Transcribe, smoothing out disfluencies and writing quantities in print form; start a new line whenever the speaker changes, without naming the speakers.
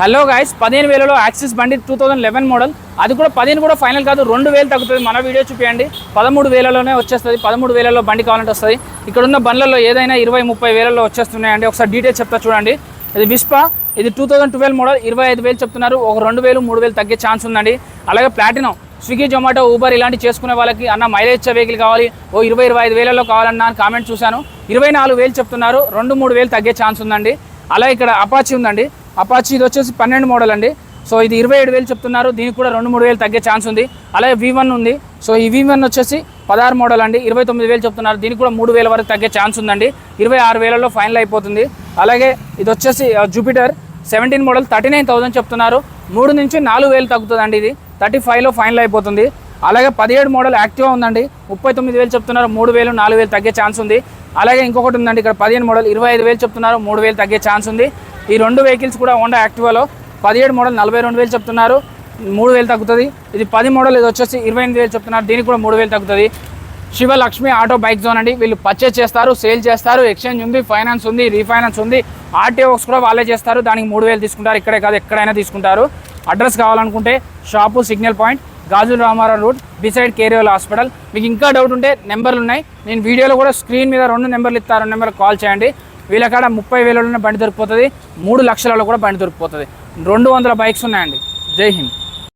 Hello guys, 15,000లో axis బండి 2011 model. అది కూడా 15 కూడా ఫైనల్ కాదు, 2,000 తగ్గుతుంది. మన వీడియో చూపించండి, 13,000లోనే వచ్చేస్తుంది. 13,000లో బండి కావాలంటే వస్తుంది. ఇక్కడ ఉన్న బండ్లలో ఏదైనా 20-30 వేలలో వచ్చేస్తున్నాయండి. ఒకసారి డీటెయిల్స్ చెప్తా చూడండి. ఇది విస్పా, ఇది 2012 మోడల్, 25,000 చెప్తున్నారు. ఒక 2,000-3,000 తగ్గే ఛాన్స్ ఉందండి. అలాగే ప్లాటినం, స్విగ్గీ, జొమాటో, ఊబర్ ఇలాంటి చేసుకునే వాళ్ళకి అన్న మైలేజ్ ఇచ్చే వెహికల్ కావాలి, ఓ 20-25 వేలలో కావాలన్నా అని కామెంట్ చూశాను. 24,000 చెప్తున్నారు, 2-3 తగ్గే ఛాన్స్ ఉందండి. అలాగే ఇక్కడ అపాచీ ఉందండి. అపాచీ ఇది వచ్చేసి 12 మోడల్ అండి. సో ఇది 27,000 చెప్తున్నారు. దీనికి కూడా 2-3 తగ్గే ఛాన్స్ ఉంది. అలాగే V1 ఉంది. సో ఈ V1 వచ్చేసి 16 మోడల్ అండి, 29,000 చెప్తున్నారు. దీనికి కూడా 3,000 వరకు తగ్గే ఛాన్స్ ఉందండి. 26,000లో ఫైనల్ అయిపోతుంది. అలాగే ఇది వచ్చేసి జూపిటర్ 17 మోడల్, 39,000 చెప్తున్నారు. 3 నుంచి 4,000 తగ్గుతుందండి. ఇది 35లో ఫైనల్ అయిపోతుంది. అలాగే 17 మోడల్ యాక్టివా ఉందండి, 39,000 చెప్తున్నారు. 3,000-4,000 తగ్గే ఛాన్స్ ఉంది. అలాగే ఇంకొకటి ఉందండి ఇక్కడ 15 మోడల్, 25,000 చెప్తున్నారు. 3,000 తగ్గే ఛాన్స్ ఉంది. ఈ రెండు వెహికల్స్ కూడా హోండా యాక్టివాలో 17 మోడల్ 42,000 చెప్తున్నారు, 3,000 తగ్గుతుంది. ఇది 10 మోడల్, ఇది వచ్చేసి 28,000 చెప్తున్నారు. దీనికి కూడా 3,000 తగ్గుతుంది. శివలక్ష్మి ఆటో బైక్ జోన్ అండి. వీళ్ళు పర్చేజ్ చేస్తారు, సేల్ చేస్తారు, ఎక్స్చేంజ్ ఉంది, ఫైనాన్స్ ఉంది, రీఫైనాన్స్ ఉంది, ఆర్టీఓ వర్క్స్ కూడా వాళ్ళే చేస్తారు. దానికి 3,000 తీసుకుంటారు. ఇక్కడే కాదు, ఎక్కడైనా తీసుకుంటారు. అడ్రస్ కావాలనుకుంటే షాపు సిగ్నల్ పాయింట్, గాజుల రామారావు రోడ్, బిసైడ్ కేరియల్ హాస్పిటల్. మీకు ఇంకా డౌట్ ఉంటే నెంబర్లు ఉన్నాయి, నేను వీడియోలో కూడా స్క్రీన్ మీద 2 నెంబర్లు ఇస్తాను. 2 నెంబర్కి కాల్ చేయండి. వీళ్ళ కాడ 30,000లోనే బండి దొరికిపోతుంది, 3 లక్షలలో కూడా బండి దొరికిపోతుంది. 200 బైక్స్ ఉన్నాయండి. జై హింద్.